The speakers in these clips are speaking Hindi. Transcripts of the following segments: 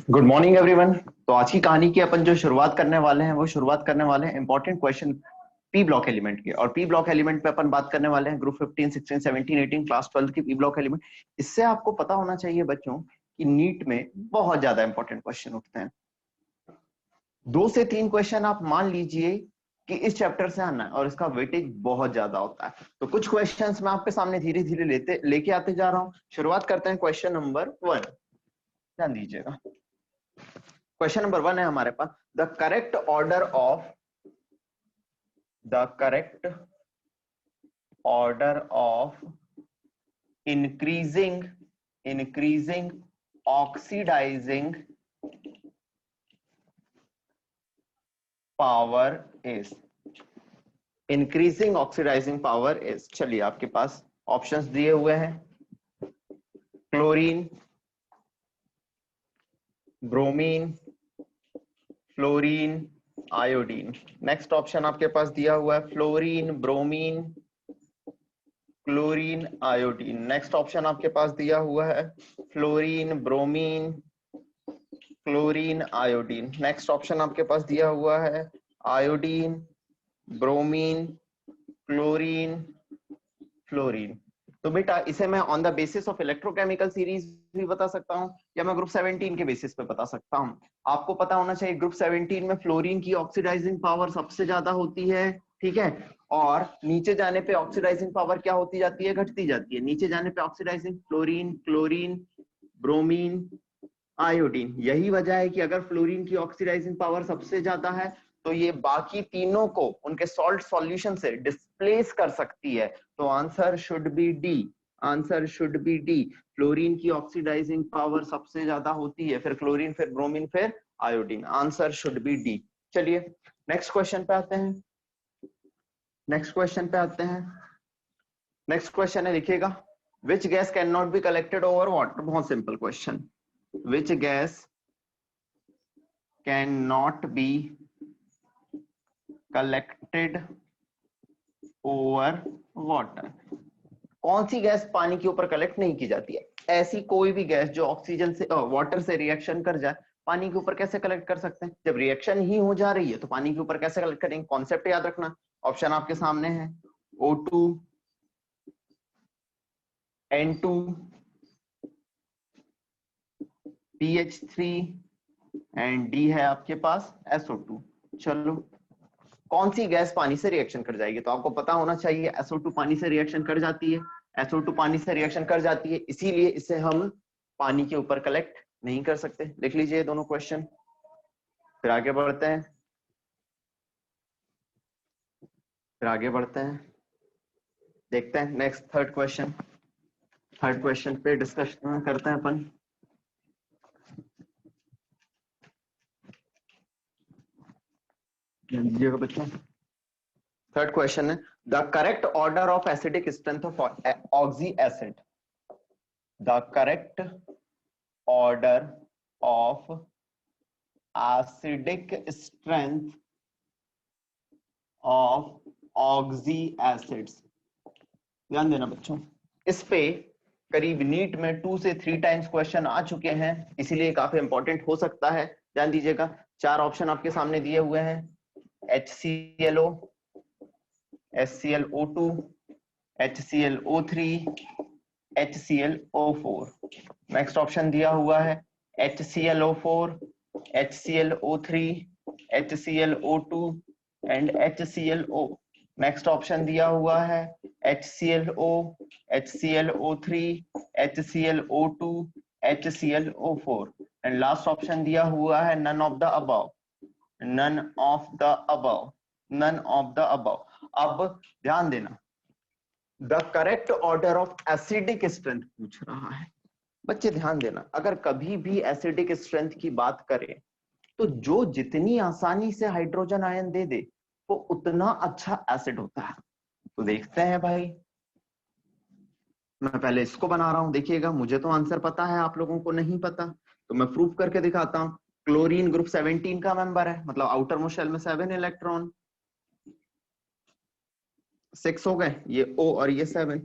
Good morning everyone. तो आज की कहानी की अपन जो शुरुआत करने वाले हैं वो शुरुआत करने वाले हैं important question P block element के। और पी ब्लॉक एलिमेंट पे अपन बात करने वाले हैं ग्रुप 15, 16, 17, 18 क्लास 12 की पी ब्लॉक एलिमेंट। इससे आपको पता होना चाहिए बच्चों कि नीट में बहुत ज्यादा इंपॉर्टेंट क्वेश्चन उठते हैं। 2 से 3 क्वेश्चन आप मान लीजिए कि इस चैप्टर से आना है और इसका वेटेज बहुत ज्यादा होता है। तो कुछ क्वेश्चंस मैं आपके सामने धीरे धीरे लेके आते जा रहा हूं। शुरुआत करते हैं क्वेश्चन नंबर 1। ध्यान दीजिएगा, क्वेश्चन नंबर 1 है हमारे पास। The correct order of increasing oxidizing power is चलिए आपके पास ऑप्शंस दिए हुए हैं, chlorine, bromine, fluorine, iodine. Next option आपके पास दिया हुआ है fluorine, bromine, chlorine, iodine. Next option आपके पास दिया हुआ है fluorine, bromine, chlorine, iodine. Next option आपके पास दिया हुआ है आयोडीन, ब्रोमीन, क्लोरीन, फ्लोरीन। तो बेटा इसे मैं on the basis of electrochemical series भी बता सकता हूं या मैं ग्रुप 17 के बेसिस पे बता सकता हूं। आपको पता होना चाहिए ग्रुप 17 में फ्लोरीन की ऑक्सीडाइजिंग पावर सबसे ज्यादा होती है, ठीक है। और नीचे जाने पे ऑक्सीडाइजिंग पावर क्या होती जाती है, घटती जाती है। नीचे जाने पे oxidising fluorine, chlorine, bromine, iodine. यही वजह है कि अगर फ्लोरीन की ऑक्सीडाइजिंग पावर सबसे ज्यादा है तो ये बाकी तीनों को उनके सॉल्ट सॉल्यूशन से डिस्प्लेस कर सकती है। तो answer should be D. Fluorine की ऑक्सीडाइजिंग पावर सबसे ज्यादा होती है, फिर क्लोरीन, फिर ब्रोमीन, फिर iodine. Answer should be D. चलिए नेक्स्ट क्वेश्चन पे आते हैं। नेक्स्ट क्वेश्चन है, देखिएगा, which gas can not be collected over water. बहुत simple question. Which gas can not be collected over water. कौन सी गैस पानी के ऊपर कलेक्ट नहीं की जाती है? ऐसी कोई भी गैस जो ऑक्सीजन से वाटर से रिएक्शन कर जाए, पानी के ऊपर कैसे कलेक्ट कर सकते हैं? जब रिएक्शन ही हो जा रही है तो पानी के ऊपर कैसे कलेक्ट करेंगे? कॉन्सेप्ट याद रखना। ऑप्शन आपके सामने है, O2, N2, PH3 and D है आपके पास SO2। चलो कौन सी गैस पानी से रिएक्शन कर जाएगी? तो आपको पता होना चाहिए SO2 पानी से रिएक्शन कर जाती है। SO2 पानी से रिएक्शन कर जाती है, इसीलिए इसे हम पानी के ऊपर कलेक्ट नहीं कर सकते। लिख लीजिए दोनों क्वेश्चन, फिर आगे बढ़ते हैं, देखते हैं नेक्स्ट थर्ड क्वेश्चन पे डिस्कशन करते हैं अपन। लीजिएगा बच्चों, थर्ड क्वेश्चन है, the correct order of acidic strength of oxy acid. The correct order of acidic strength of oxy acids. ध्यान देना बच्चों, इस पे करीब नीट में 2 से 3 टाइम्स क्वेश्चन आ चुके हैं, इसीलिए काफी इंपॉर्टेंट हो सकता है। ध्यान दीजिएगा, 4 ऑप्शन आपके सामने दिए हुए हैं, HClO, HClO2, HClO3, HClO4। Next option दिया हुआ है HClO4, HClO3, HClO2 and HClO। Next option दिया हुआ है HClO, HClO3, HClO2, HClO4 and last option दिया हुआ है none of the above। अब ध्यान देना, the correct order of acidic strength पूछ रहा है। बच्चे ध्यान देना, अगर कभी भी एसिडिक स्ट्रेंथ की बात करें तो जो जितनी आसानी से हाइड्रोजन आयन दे दे वो उतना अच्छा एसिड होता है। तो देखते हैं भाई, मैं पहले इसको बना रहा हूं, देखिएगा मुझे तो आंसर पता है, आप लोगों को नहीं पता, तो मैं प्रूफ करके दिखाता हूं। क्लोरीन ग्रुप 17 का मेंबर है, मतलब आउटर मोस्ट शेल में 7 इलेक्ट्रॉन, 6 हो गए, ये O और ये 7।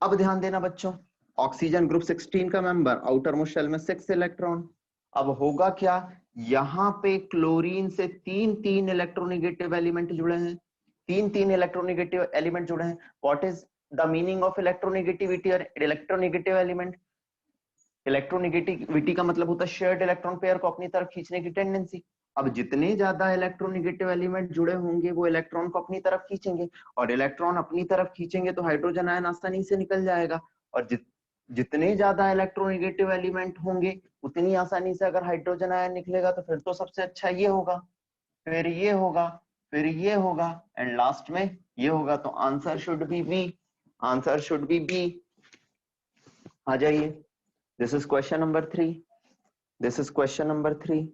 अब ध्यान देना बच्चों, ऑक्सीजन ग्रुप 16 का मेंबर, आउटर मोस्ट शेल में 6 इलेक्ट्रॉन, अब होगा क्या, यहाँ पे क्लोरीन से तीन इलेक्ट्रोनेगेटिव एलिमेंट जुड़े हैं, तीन इलेक्ट्रोनेगेटिव एलिमेंट जुड़े हैं। What is the meaning of electronegativity और इलेक्ट्रोनेगेटिव एलिमेंट? इलेक्ट्रोनेगेटिविटी का मतलब होता है शेयर्ड इलेक्ट्रॉन पेयर को अपनी तरफ खींचने की टेंडेंसी। अब जितने ज्यादा इलेक्ट्रोनेगेटिव एलिमेंट जुड़े होंगे वो इलेक्ट्रॉन को अपनी तरफ खींचेंगे, और इलेक्ट्रॉन अपनी तरफ खींचेंगे तो हाइड्रोजन आयन आसानी से निकल जाएगा। और जितने ज्यादा इलेक्ट्रोनेगेटिव एलिमेंट होंगे उतनी आसानी से अगर हाइड्रोजन आयन निकलेगा, तो फिर तो सबसे अच्छा ये होगा, फिर ये होगा, फिर ये होगा, एंड लास्ट में ये होगा। तो answer should be B, answer should be B. आ जाइए, this is question number 3, this is question number 3।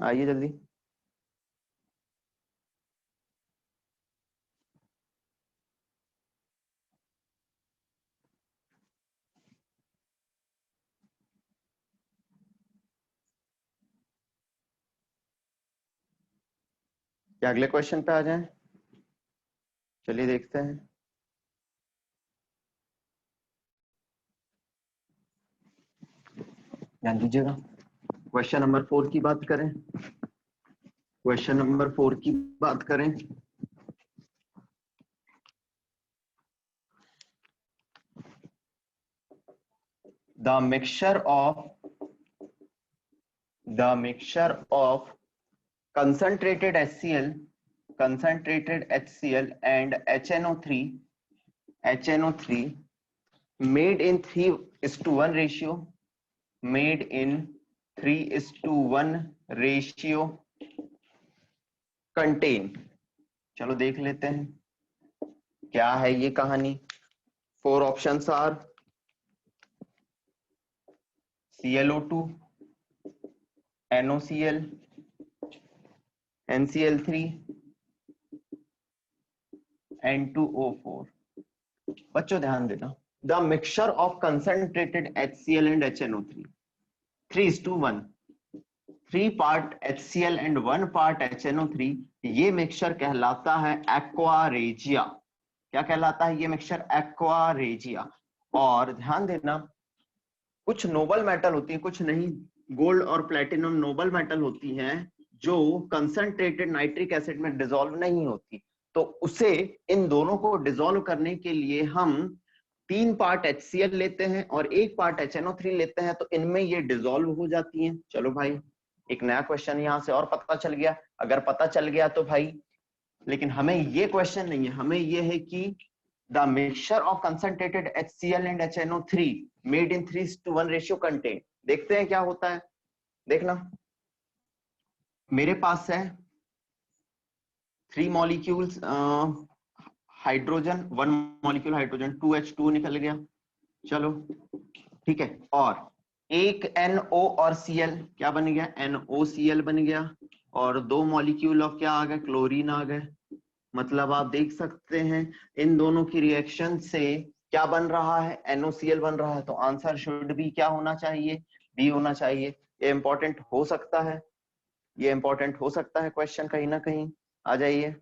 आइए जल्दी। क्या अगले क्वेश्चन पे आ जाएं? चलिए देखते हैं। ध्यान दीजिएगा, क्वेश्चन नंबर 4 की बात करें, क्वेश्चन नंबर 4 की बात करें। The mixture of concentrated HCl and HNO3 made in 3:1 ratio, made in 3:1 ratio contain, चलो देख लेते हैं क्या है ये कहानी। 4 options are ClO2, NOCl, NCl3, N2O4। बच्चों ध्यान देना, the mixture of concentrated HCl and HNO3 3:1, 3 part HCl and 1 part HNO3, ये मिक्सचर कहलाता है एक्वा रेजिया। क्या कहलाता है ये मिक्सचर? Aqua regia. और ध्यान देना, कुछ नोबल मेटल होती है, कुछ नहीं। गोल्ड और प्लेटिनम नोबल मेटल होती हैं जो कंसंट्रेटेड नाइट्रिक एसिड में डिसॉल्व नहीं होती, तो उसे, इन दोनों को डिसॉल्व करने के लिए हम 3 पार्ट HCl लेते हैं और 1 पार्ट HNO3 लेते हैं, तो इनमें ये डिसॉल्व हो जाती हैं। चलो भाई, एक नया क्वेश्चन यहां से और पता चल गया। अगर पता चल गया तो भाई, लेकिन हमें ये क्वेश्चन नहीं है, हमें ये है कि the mixture of concentrated HCl and HNO3 made in 3:1 ratio contain। देखते हैं क्या होता है। देखना, मेरे पास है 3 molecules hydrogen, 1 molecule hydrogen, 2H2 निकल गया। चलो ठीक है, और एक NO और Cl क्या बन गया? NOCl बन गया, और 2 मॉलिक्यूल ऑफ क्या आ गए? क्लोरीन आ गए। मतलब आप देख सकते हैं इन दोनों की रिएक्शन से क्या बन रहा है? NOCl बन रहा है। तो आंसर शुड बी क्या होना चाहिए? बी होना चाहिए। ये इंपॉर्टेंट हो सकता है, ये इंपॉर्टेंट हो सकता है क्वेश्चन कहीं ना कहीं। आ जाइए,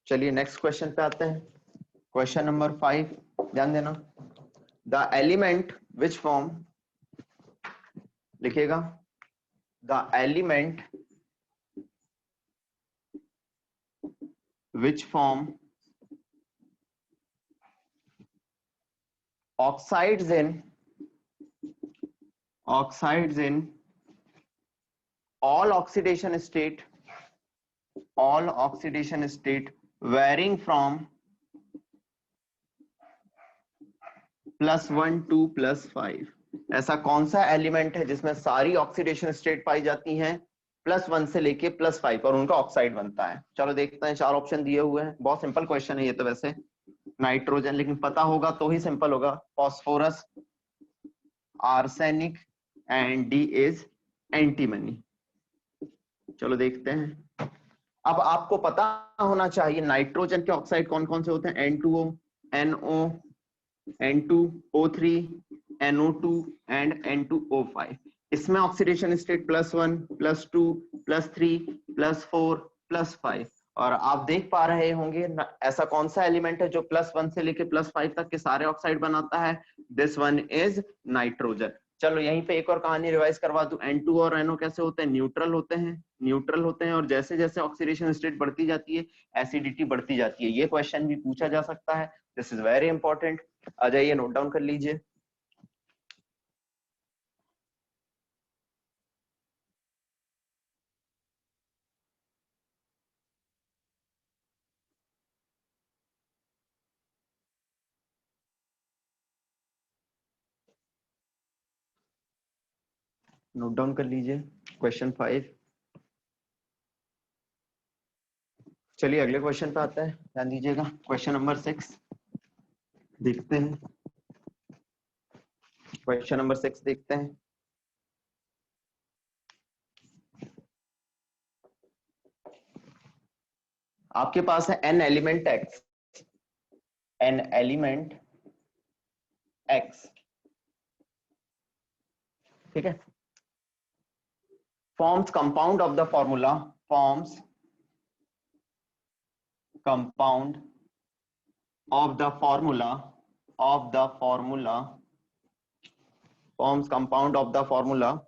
चलिए नेक्स्ट क्वेश्चन पे आते हैं। क्वेश्चन नंबर 5, ध्यान देना। द एलिमेंट विच फॉर्म, लिखिएगा, the element which form oxides in all oxidation state varying from +1 to +5। ऐसा कौन सा एलिमेंट है जिसमें सारी ऑक्सीडेशन स्टेट पाई जाती हैं +1 से लेके +5 और उनका ऑक्साइड बनता है? चलो देखते हैं, 4 ऑप्शन दिए हुए हैं। बहुत सिंपल क्वेश्चन है ये तो वैसे, नाइट्रोजन, लेकिन पता होगा तो ही सिंपल होगा। Phosphorus, arsenic and D is antimony. चलो देखते हैं। अब आपको पता होना चाहिए नाइट्रोजन के ऑक्साइड कौन कौन से होते हैं? N2O, NO, N2O3, NO2 and N2O5। इसमें ऑक्सीडेशन स्टेट +1, +2, +3, +4, +5, और आप देख पा रहे होंगे ऐसा कौन सा एलिमेंट है जो +1 से लेके +5 तक के सारे ऑक्साइड बनाता है? This one is nitrogen. चलो यहीं पे एक और कहानी रिवाइज करवा दूं। N2 और NO कैसे होते हैं? न्यूट्रल होते हैं, न्यूट्रल होते हैं, और जैसे जैसे ऑक्सीडेशन स्टेट बढ़ती जाती है एसिडिटी बढ़ती जाती है। ये क्वेश्चन भी पूछा जा सकता है, दिस इज वेरी इंपॉर्टेंट। आ जाइए नोट डाउन कर लीजिए। नोट डाउन कर लीजिए क्वेश्चन 5। चलिए अगले क्वेश्चन पे आते हैं, ध्यान दीजिएगा। क्वेश्चन नंबर 6 देखते हैं। क्वेश्चन नंबर 6 देखते हैं। आपके पास है an element x, an element x, ठीक है। Forms compound of the formula, forms compound of the formula forms compound of the formula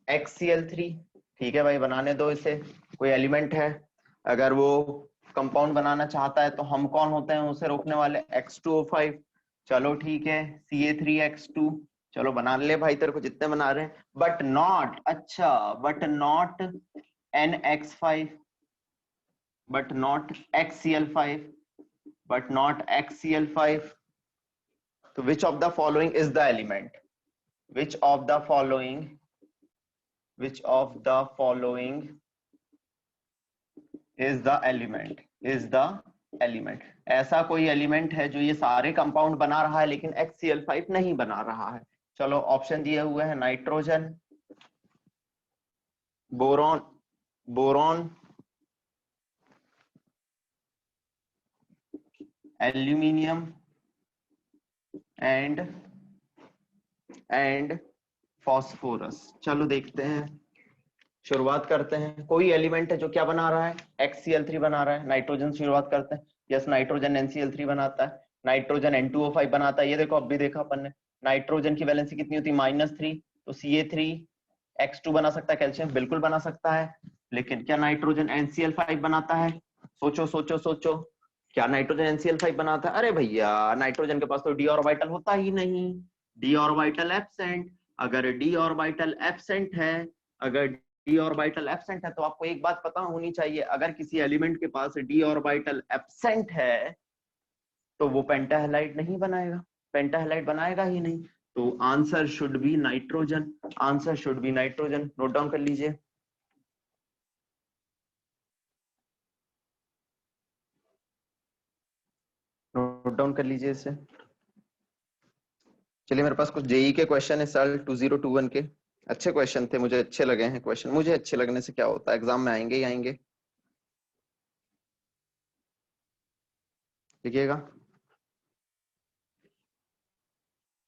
HCl3। ठीक है भाई, बनाने दो इसे। कोई एलिमेंट है, अगर वो कंपाउंड बनाना चाहता है तो हम कौन होते हैं उसे रोकने वाले? H2O5। चलो ठीक है, Ca3H2। चलो बना ले भाई, तेरे को जितने बना रहे हैं, बट नॉट, अच्छा but not NX5, but not HCl5, but not HCl5. So which of the following is the element? Which of the following is the element? Is the element? ऐसा कोई एलिमेंट है जो ये सारे कंपाउंड बना रहा है लेकिन HCl5 नहीं बना रहा है? चलो ऑप्शन दिए हुए हैं, nitrogen, boron, aluminium and phosphorus. चलो देखते हैं, शुरुआत करते हैं। कोई एलिमेंट है जो क्या बना रहा है? HCl3 बना रहा है। नाइट्रोजन शुरुआत करते हैं। यस, नाइट्रोजन NCl3 बनाता है, नाइट्रोजन N2O5 बनाता है। ये देखो, अब भी देखा अपन ने, नाइट्रोजन की वैलेंसी कितनी होती है? -3, तो Ca3H2 बना सकता है। कैल्शियम बिल्कुल बना सकता है, लेकिन क्या नाइट्रोजन NCl5 बनाता है? सोचो सोचो सोचो, क्या नाइट्रोजन NCl5 बनाता है? अरे भैया, नाइट्रोजन के पास तो d ऑर्बिटल होता ही नहीं, d ऑर्बिटल एब्सेंट। अगर d ऑर्बिटल एब्सेंट है, अगर d ऑर्बिटल एब्सेंट है तो आपको एक बात पता होनी चाहिए, अगर किसी एलिमेंट के पास d ऑर्बिटल एब्सेंट है तो वो पेंटाहेलाइड नहीं बनाएगा, पेंटाहेलाइड बनाएगा ही नहीं। तो answer should B nitrogen, answer should B nitrogen. Note down कर लीजिए। नोट डाउन कर लीजिए इसे। चलिए, मेरे पास कुछ जेई के क्वेश्चन है साल 2021 के। अच्छे क्वेश्चन थे, मुझे अच्छे लगे हैं क्वेश्चन। मुझे अच्छे लगने से क्या होता है, एग्जाम में आएंगे ही आएंगे। लिखिएगा,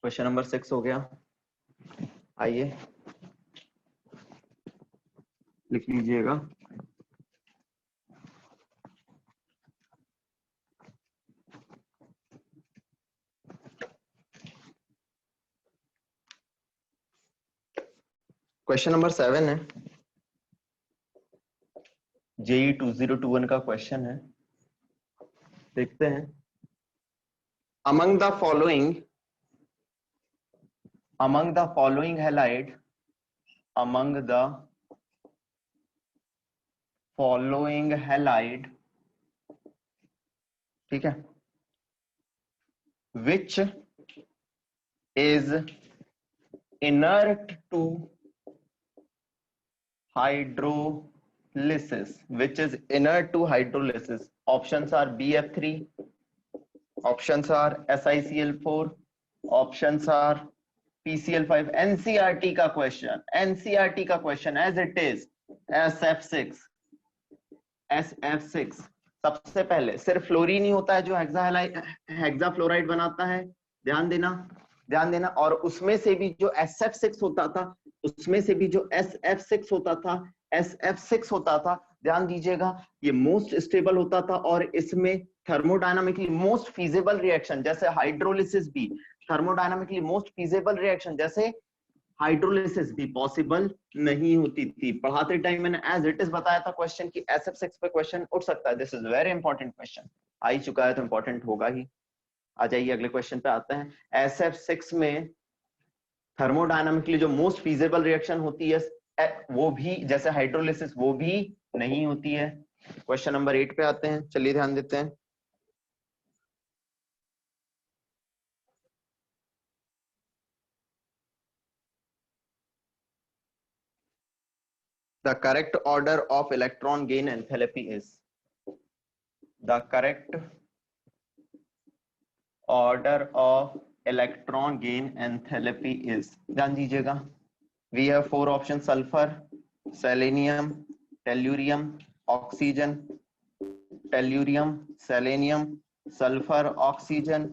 क्वेश्चन नंबर 6 हो गया। आइए लिख लीजिएगा। क्वेश्चन नंबर 7 है, जेई 2021 का क्वेश्चन है। देखते हैं। among the following halide, among the following halide, ठीक है, which is inert to hydrolysis, which is inert to hydrolysis? Options are BF3, options are SiCl4, options are PCl5। NCERT का क्वेश्चन, NCERT का question as it is, SF6। सबसे पहले सिर्फ फ्लोरीन ही होता है जो हेक्साफ्लोराइड बनाता है, ध्यान देना, ध्यान देना। और उसमें से भी जो SF6 होता था, उसमें से भी जो SF6 होता था, SF6 होता था, ध्यान दीजिएगा, ये मोस्ट स्टेबल होता था और इसमें थर्मोडायनामिकली मोस्ट फीजिबल रिएक्शन जैसे हाइड्रोलिसिस भी, थर्मोडायनामिकली मोस्ट फीजिबल रिएक्शन जैसे हाइड्रोलिसिस भी पॉसिबल नहीं होती थी। पढ़ाते टाइम मैंने एज इट इज बताया था क्वेश्चन की SF6 पे क्वेश्चन उठ सकता है, this is very important question, आ ही चुका है तो इंपॉर्टेंट होगा ही। आ जाइए अगले क्वेश्चन पे आते हैं। SF6 में थर्मोडायनामिकली जो मोस्ट फीजिबल रिएक्शन होती है वो भी जैसे हाइड्रोलिसिस वो भी नहीं होती है। क्वेश्चन नंबर 8 पे आते हैं, चलिए ध्यान देते हैं। The correct order of electron gain enthalpy is, the correct order of electron gain enthalpy is, ध्यान दीजिएगा, we have 4 options: sulfur, selenium, tellurium, oxygen, tellurium, selenium, sulfur, oxygen,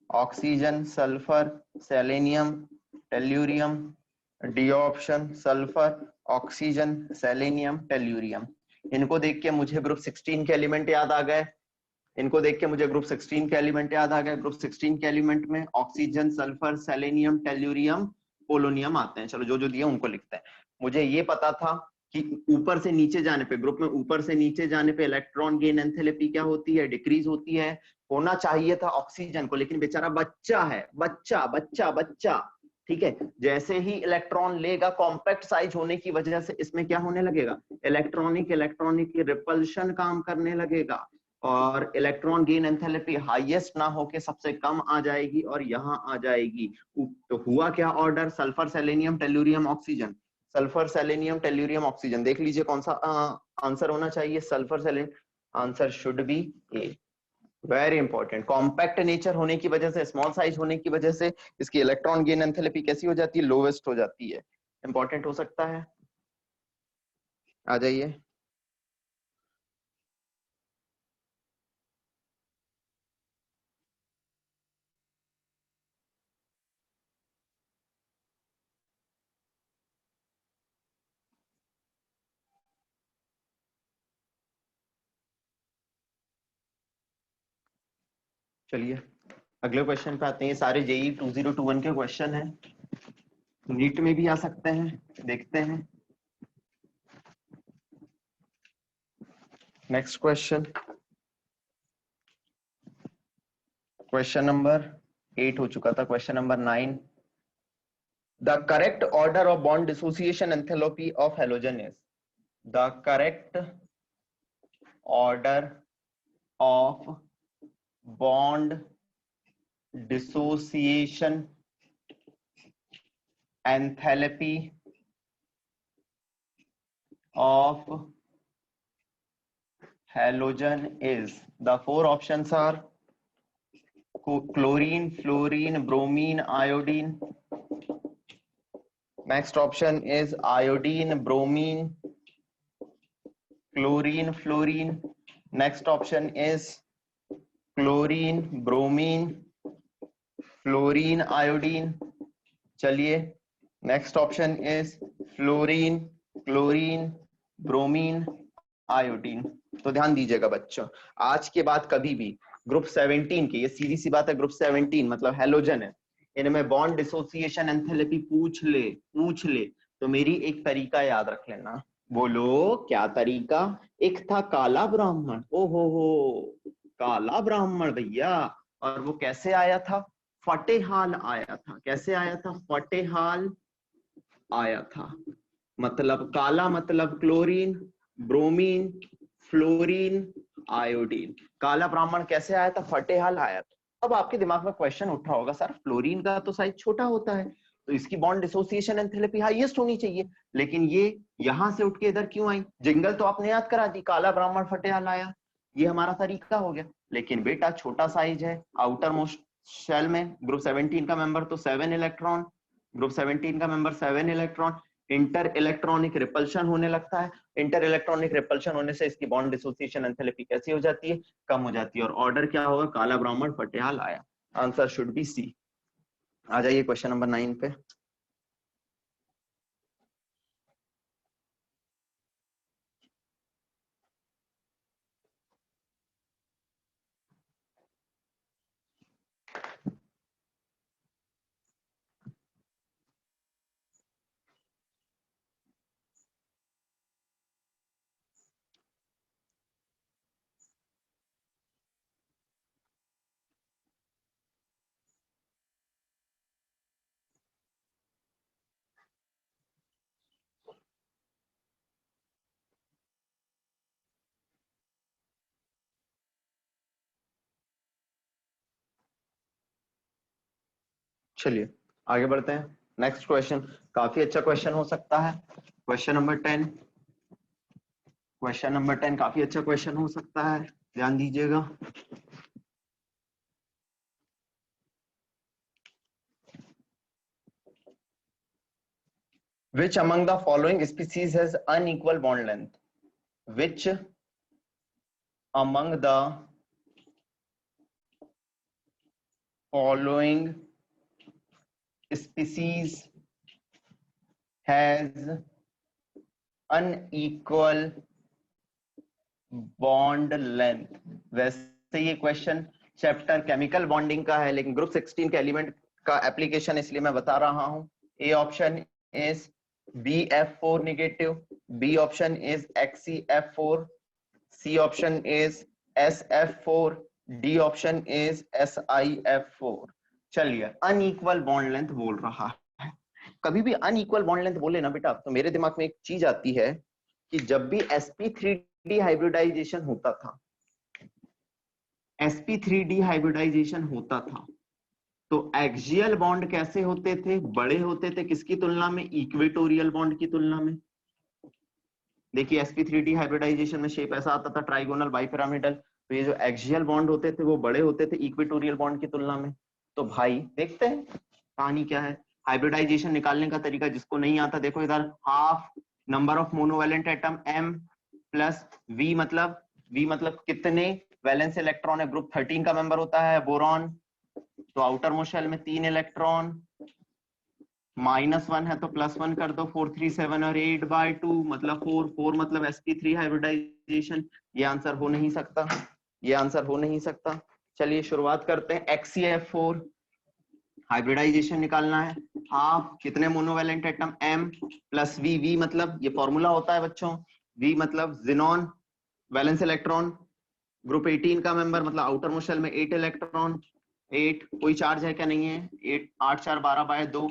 oxygen, sulfur, selenium, tellurium, D option sulphur, oxygen, selenium, tellurium. इनको देख के मुझे ग्रुप 16 के एलिमेंट याद आ गए, इनको देख के मुझे ग्रुप 16 के एलिमेंट याद आ गए। ग्रुप 16 के एलिमेंट में oxygen, sulphur, selenium, tellurium, polonium आते हैं। चलो जो जो दिए उनको लिखते हैं। मुझे ये पता था कि ऊपर से नीचे जाने पे, ग्रुप में ऊपर से नीचे जाने पे इलेक्ट्रॉन गेन एंथैल्पी क्या होती है, डिक्रीज होती है। होना चाहिए था ऑक्सीजन को, लेकिन बेचारा बच्चा है, बच्चा बच्चा बच्चा, ठीक है। जैसे ही इलेक्ट्रॉन लेगा, कॉम्पैक्ट साइज होने की वजह से इसमें क्या होने लगेगा, इलेक्ट्रॉनिक इलेक्ट्रॉनिक की रिपल्शन काम करने लगेगा और इलेक्ट्रॉन गेन एंथैल्पी हाईएस्ट ना होके सबसे कम आ जाएगी और यहां आ जाएगी। तो हुआ क्या order, sulphur, selenium, tellurium, oxygen, sulphur, selenium, tellurium, oxygen. देख लीजिए कौन सा आंसर होना चाहिए, sulphur, selenium. Answer should B A. Very important, compact nature होने की वजह से, स्मॉल साइज होने की वजह से इसकी इलेक्ट्रॉन गेन एंथैल्पी कैसी हो जाती है, लोवेस्ट हो जाती है। इंपॉर्टेंट हो सकता है। आ जाइए, चलिए अगले क्वेश्चन पे आते हैं। ये सारे जेई 2021 के क्वेश्चन हैं, नीट में भी आ सकते हैं, देखते हैं। नेक्स्ट क्वेश्चन, क्वेश्चन नंबर 8 हो चुका था, question number 9। The correct order of bond dissociation enthalpy of halogen is, the correct order of bond dissociation enthalpy of halogen is, the 4 options are chlorine, fluorine, bromine, iodine. Next option is iodine, bromine, chlorine, fluorine. Next option is chlorine, bromine, fluorine, iodine. चलिए, next option is fluorine, chlorine, bromine, iodine. तो ध्यान दीजिएगा बच्चों, आज के बाद कभी भी ग्रुप 17 की, ये सीधी सी बात है, ग्रुप 17 मतलब हैलोजन है, इनमें बॉन्ड डिसोसिएशन एंथैल्पी पूछ ले तो मेरी एक तरीका याद रख लेना। बोलो क्या तरीका, एक था काला ब्राह्मण, ओ हो काला ब्राह्मण भैया, और वो कैसे आया था, फटेहाल आया था। कैसे आया था, फटेहाल आया था। मतलब काला मतलब क्लोरीन, ब्रोमीन, फ्लोरीन, आयोडीन। काला ब्राह्मण कैसे आया था, फटेहाल आया था। अब आपके दिमाग में क्वेश्चन उठा होगा, सर फ्लोरीन का तो साइज छोटा होता है, तो इसकी बॉन्ड डिसोसिएशन एंथैल्पी हाईएस्ट होनी चाहिए, लेकिन ये यहां से उठ के इधर क्यों आई। जिंगल तो आपने याद करा दी, काला ब्राह्मण फटेहाल आया, ये हमारा तरीका हो गया। लेकिन बेटा छोटा साइज है, आउटर मोस्ट शेल में ग्रुप 17 का मेंबर तो 7 इलेक्ट्रॉन, ग्रुप 17 का member 7 electron, inter electronic repulsion होने लगता है। इंटर इलेक्ट्रॉनिक रिपल्शन होने से इसकी बॉन्ड डिसोसिएशन एंथैल्पी कैसी हो जाती है, कम हो जाती है, और ऑर्डर क्या होगा, काला ब्राह्मण फटेहाल आया। Answer should be C. आ जाइए क्वेश्चन नंबर 9 पे। चलिए आगे बढ़ते हैं। नेक्स्ट क्वेश्चन काफी अच्छा क्वेश्चन हो सकता है। क्वेश्चन नंबर 10, क्वेश्चन नंबर 10 काफी अच्छा क्वेश्चन हो सकता है, ध्यान दीजिएगा। Which among the following species has unequal bond length? Which among the following species has unequal bond length? वैसे ये क्वेश्चन चैप्टर केमिकल बॉन्डिंग का है, लेकिन ग्रुप 16 के एलिमेंट का एप्लीकेशन इसलिए मैं बता रहा हूं। ए ऑप्शन इज BF4 नेगेटिव, B option is XCF4, C option is SF4, D option is SIF4। चलिए अनइक्वल बॉन्ड लेंथ बोल रहा है। कभी भी अनइक्वल बॉन्ड लेंथ बोले ना बेटा, तो मेरे दिमाग में एक चीज आती है कि जब भी sp3d हाइब्रिडाइजेशन होता था, sp3d हाइब्रिडाइजेशन होता था, तो एक्सियल बॉन्ड कैसे होते थे? बड़े होते थे, किसकी तुलना में? इक्वेटोरियल बॉन्ड की तुलना में। देखिए sp3d हाइब्रिडाइजेशन में शेप ऐसा आता था, ट्राइगोनल बाइपिरामिडल। तो ये जो एक्सियल बॉन्ड होते थे वो बड़े होते थे इक्वेटोरियल बॉन्ड की तुलना में। तो भाई देखते हैं कहानी क्या है। हाइब्रिडाइजेशन निकालने का तरीका जिसको नहीं आता, देखो इधर half number of monovalent atom m plus v मतलब कितने वैलेंस इलेक्ट्रॉन है? ग्रुप 13 का मेंबर होता है बोरॉन, तो आउटर मोस्ट शेल में 3 इलेक्ट्रॉन, -1 है तो +1 कर दो, 4 3 7 और 8/2 मतलब 4 मतलब sp3 हाइब्रिडाइजेशन। ये आंसर हो नहीं सकता, ये आंसर हो नहीं सकता। चलिए शुरुआत करते हैं। XCF4 हाइब्रिडाइजेशन निकालना है, हाफ कितने monovalent atom? m plus v मतलब ये फॉर्मूला होता है बच्चों, v मतलब जिनॉन वैलेंस इलेक्ट्रॉन, ग्रुप 18 का मेंबर मतलब आउटर मोस्ट शेल में 8 इलेक्ट्रॉन, 8 कोई चार्ज है क्या? नहीं है। 8 8 4 12/2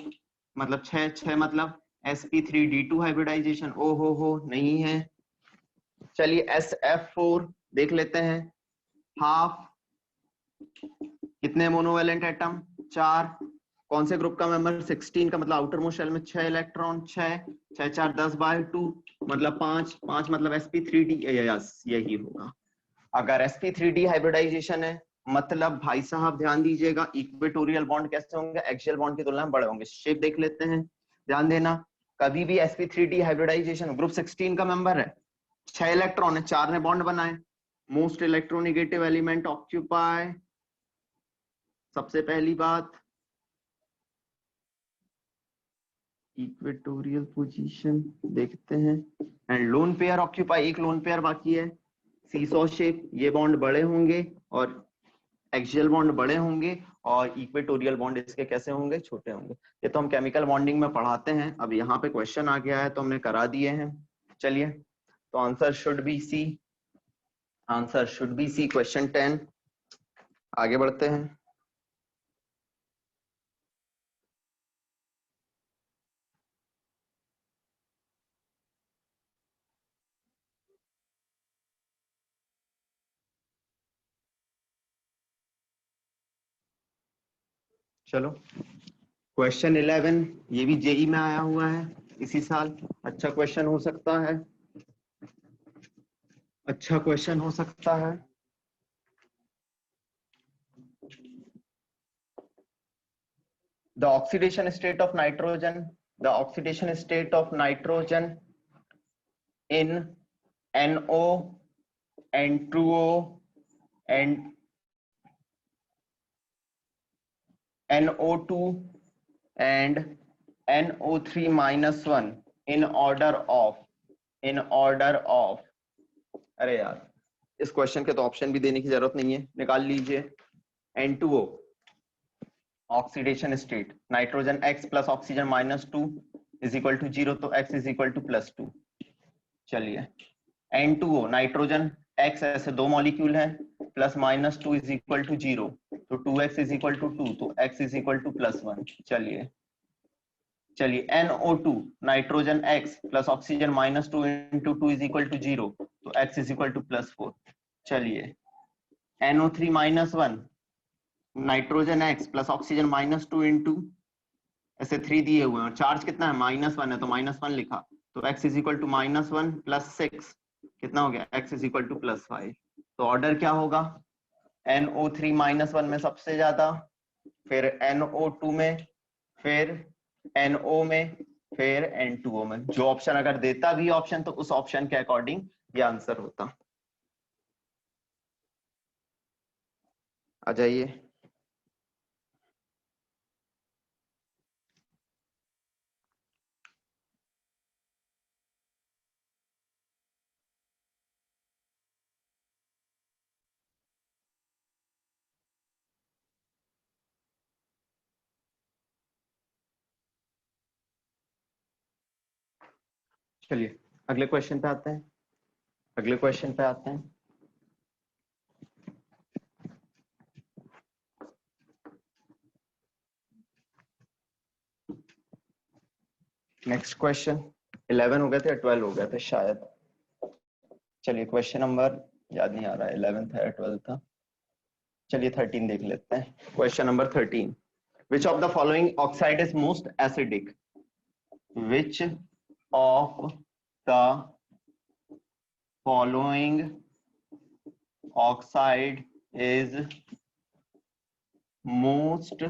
मतलब 6 मतलब sp3d2 हाइब्रिडाइजेशन। ओ हो नहीं है। चलिए SF4 देख लेते हैं, हाफ कितने मोनोवैलेंट एटम? 4, कौन से ग्रुप का मेंबर? 16 का मतलब आउटर मोस्ट शेल में 6 इलेक्ट्रॉन, 6 6 4 10/2 मतलब 5 मतलब sp3d। यस यही होगा। अगर sp3d हाइब्रिडाइजेशन है मतलब भाई साहब ध्यान दीजिएगा, इक्वेटोरियल बॉन्ड कैसे होंगे? एक्सियल बॉन्ड की तुलना में बड़े होंगे। शेप देख लेते हैं, ध्यान देना। कभी भी sp3d हाइब्रिडाइजेशन ग्रुप 16 का मेंबर है, 6 इलेक्ट्रॉन है, 4 ने बॉन्ड बनाए, मोस्ट इलेक्ट्रोनेगेटिव एलिमेंट ऑक्यूपाई। सबसे पहली बात इक्वेटोरियल पोजीशन देखते हैं, एंड लोन पेयर ऑक्यूपाई, एक लोन पेयर बाकी है। सीसॉ शेप, ये बॉन्ड बड़े होंगे और एक्सियल बॉन्ड बड़े होंगे, और इक्वेटोरियल बॉन्ड इसके कैसे होंगे? छोटे होंगे। ये तो हम केमिकल बॉन्डिंग में पढ़ाते हैं, अब यहाँ पे क्वेश्चन आ गया है तो हमने करा दिए हैं। चलिए तो answer should be C, answer should be C, question 10। आगे बढ़ते हैं। चलो क्वेश्चन 11, ये भी जेई में आया हुआ है इसी साल। अच्छा क्वेश्चन हो सकता है, अच्छा क्वेश्चन हो सकता है। The oxidation state of nitrogen, the oxidation state of nitrogen in NO, N2O and NO2 and NO3-1 in order of, अरे यार इस क्वेश्चन के तो ऑप्शन भी देने की जरूरत नहीं है, निकाल लीजिए। N2O oxidation state, nitrogen X plus oxygen -2 is equal to 0, तो X इज इक्वल टू +2। चलिए N2O नाइट्रोजन X ऐसे दो मॉलिक्यूल है, प्लस -2 इज इक्वल टू 0, तो 2x इज इक्वल टू 2, तो x इज इक्वल टू +1। चलिए NO2 nitrogen X plus oxygen -2 into 2 is equal to 0, तो x इज इक्वल टू +4। चलिए NO3-1 nitrogen X plus oxygen -2 into ऐसे 3 दिए हुए हैं और चार्ज कितना है -1 है तो -1 लिखा, तो x इज इक्वल टू -1 + 6 कितना हो गया, x इज इक्वल टू +5। तो ऑर्डर क्या होगा, NO3 -1 में सबसे ज्यादा, फिर NO2 में, फिर NO में, फिर N2O में। जो ऑप्शन अगर देता भी ऑप्शन तो उस ऑप्शन के अकॉर्डिंग ये आंसर होता। आ जाइए। चलिए अगले क्वेश्चन पे आते हैं, अगले क्वेश्चन पे आते हैं। नेक्स्ट क्वेश्चन 11 हो गए थे या 12 हो गए थे शायद। चलिए क्वेश्चन नंबर याद नहीं आ रहा है, 11 था या 12 था। चलिए 13 देख लेते हैं। Question number 13, which of the following oxide is most acidic? Which of the following oxide is most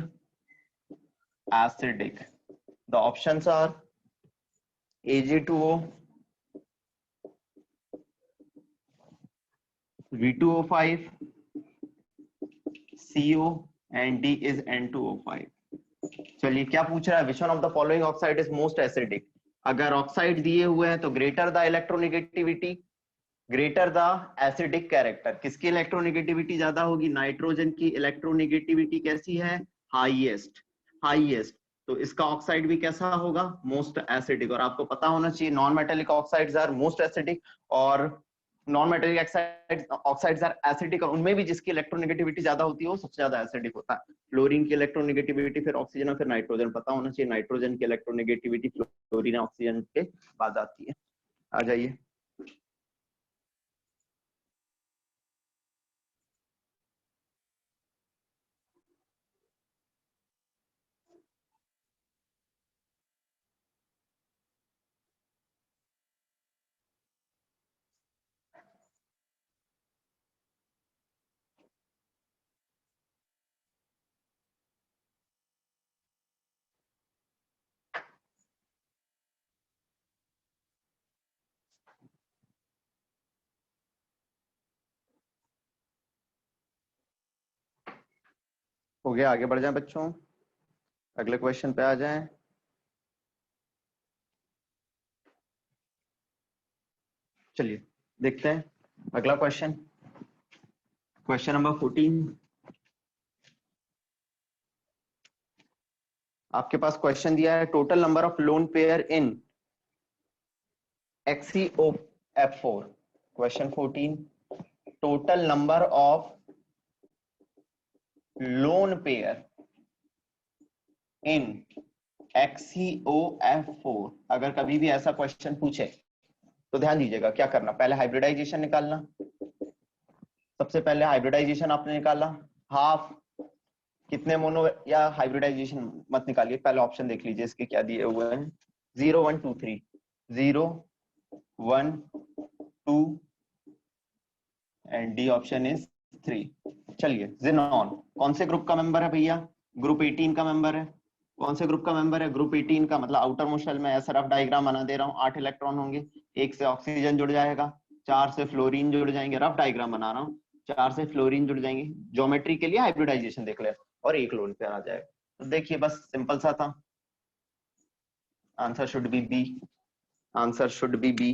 acidic? The options are Ag2O, V2O5, CO and D is N2O5। चलिए क्या पूछ रहा है, which one of the following oxide is most acidic. अगर ऑक्साइड दिए हुए हैं तो greater the electronegativity, greater the acidic character. किसकी इलेक्ट्रोनेगेटिविटी ज्यादा होगी, नाइट्रोजन की इलेक्ट्रोनेगेटिविटी कैसी है, हाईएस्ट, हाईएस्ट। तो इसका ऑक्साइड भी कैसा होगा, मोस्ट एसिडिक। और आपको पता होना चाहिए non metallic oxides are most acidic और non metallic oxides are acidic, और उनमें भी जिसकी इलेक्ट्रोनेगेटिविटी ज्यादा होती है वो सबसे ज्यादा एसिडिक होता है। फ्लोरीन की इलेक्ट्रोनेगेटिविटी, फिर ऑक्सीजन और फिर नाइट्रोजन। पता होना चाहिए नाइट्रोजन की इलेक्ट्रोनेगेटिविटी फ्लोरीन ऑक्सीजन के बाद आती है। आ जाइए। हो गया, आगे बढ़ जाए बच्चों, अगले क्वेश्चन पे आ जाएं। चलिए देखते हैं अगला क्वेश्चन, क्वेश्चन नंबर 14। आपके पास क्वेश्चन दिया है, total number of lone pair in XeO F4। Question 14, total number of lone pair in XeO F4। अगर कभी भी ऐसा क्वेश्चन पूछे तो ध्यान दीजिएगा क्या करना, पहले हाइब्रिडाइजेशन निकालना। सबसे पहले हाइब्रिडाइजेशन आपने निकाला, हाफ कितने मोनो, या हाइब्रिडाइजेशन मत निकालिए, पहले ऑप्शन देख लीजिए इसके क्या दिए हुए हैं, 0 1 2 3, 0 1 2 एंड डी ऑप्शन इज 3। चलिए जिनॉन कौन से ग्रुप का मेंबर है भैया, ग्रुप 18 का मेंबर है। कौन से ग्रुप का मेंबर है, ग्रुप 18 का, मतलब आउटर मोस्ट शेल में ऐसा रफ डायग्राम बना दे रहा हूँ, 8 इलेक्ट्रॉन होंगे, एक से ऑक्सीजन जुड़ जाएगा, 4 से फ्लोरीन जुड़ जाएंगे, रफ डायग्राम बना रहा हूँ, 4 से फ्लोरीन जुड़ जाएंगे, ज्योमेट्री के लिए हाइब्रिडाइजेशन देख ले, और एक लोन पेयर आ जाएगा। तो देखिए बस सिंपल सा था, answer should be B, answer should be B.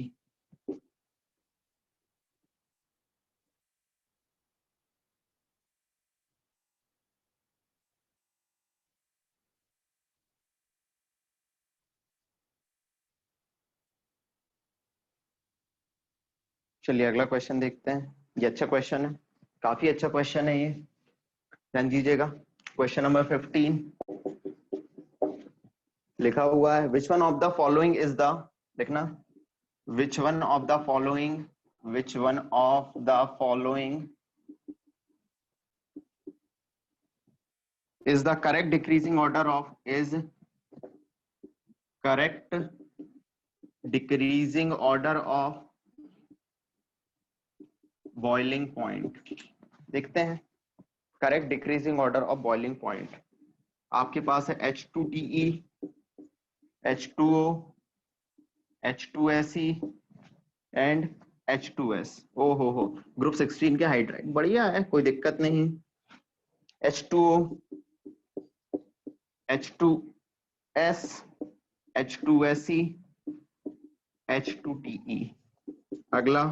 चलिए अगला क्वेश्चन देखते हैं, ये अच्छा क्वेश्चन है, काफी अच्छा क्वेश्चन है ये, ध्यान दीजिएगा। क्वेश्चन नंबर 15 लिखा हुआ है, which one of the following is the, देखना, which one of the following, which one of the following is the correct decreasing order of, is correct decreasing order of boiling point. देखते हैं correct decreasing order of boiling point. आपके पास है H2TE, H2O, H2SE and H2S। ओ हो ग्रुप 16 के हाइड्राइड बढ़िया है, कोई दिक्कत नहीं। H2O, H2S, H2SE, H2TE। अगला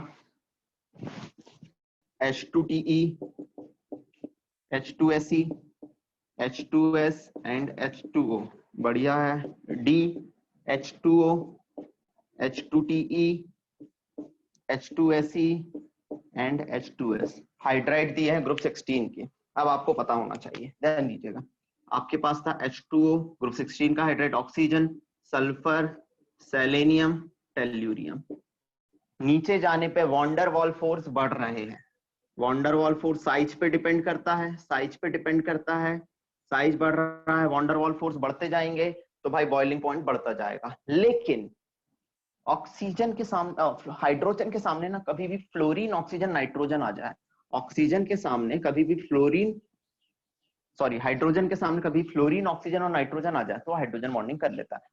H2TE, H2SE, H2S and H2O बढ़िया है। D, H2O, H2TE, H2SE and H2S hydride दिए हैं ग्रुप 16 के। अब आपको पता होना चाहिए, ध्यान दीजिएगा। आपके पास था H2O ग्रुप 16 का hydride, oxygen, sulphur, selenium, tellurium. नीचे जाने पे वॉन्डर वॉल फोर्स बढ़ रहे हैं। वॉन्डर वॉल फोर्स साइज पे डिपेंड करता है, साइज पे डिपेंड करता है। साइज बढ़ रहा है, वॉन्डर वॉल फोर्स बढ़ते जाएंगे तो भाई बॉइलिंग पॉइंट बढ़ता जाएगा। लेकिन ऑक्सीजन के सामने, हाइड्रोजन के सामने ना कभी भी फ्लोरीन ऑक्सीजन नाइट्रोजन आ जाए, ऑक्सीजन के सामने कभी भी हाइड्रोजन के सामने कभी फ्लोरीन ऑक्सीजन और नाइट्रोजन आ जाए तो हाइड्रोजन बॉन्डिंग कर लेता है।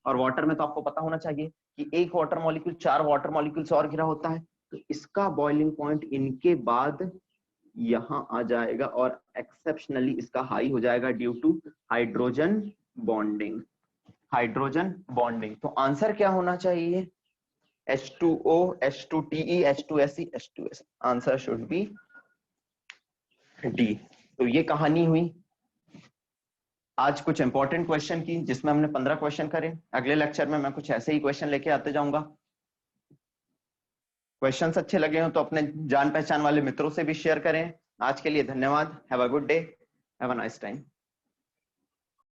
और वाटर में तो आपको पता होना चाहिए कि एक वाटर मॉलिक्यूल 4 वाटर मॉलिक्यूल से और घिरा होता है, तो इसका बॉइलिंग पॉइंट इनके बाद यहां आ जाएगा और एक्सेप्शनली इसका हाई हो जाएगा due to hydrogen bonding. Hydrogen bonding तो आंसर क्या होना चाहिए? H2O, H2TE, H2SE, H2S। Answer should be D. तो ये कहानी हुई आज कुछ इंपॉर्टेंट क्वेश्चन की, जिसमें हमने 15 क्वेश्चन करे। अगले लेक्चर में मैं कुछ ऐसे ही क्वेश्चन लेके आते जाऊंगा। क्वेश्चंस अच्छे लगे हो तो अपने जान पहचान वाले मित्रों से भी शेयर करें। आज के लिए धन्यवाद। Have a good day, have a nice time.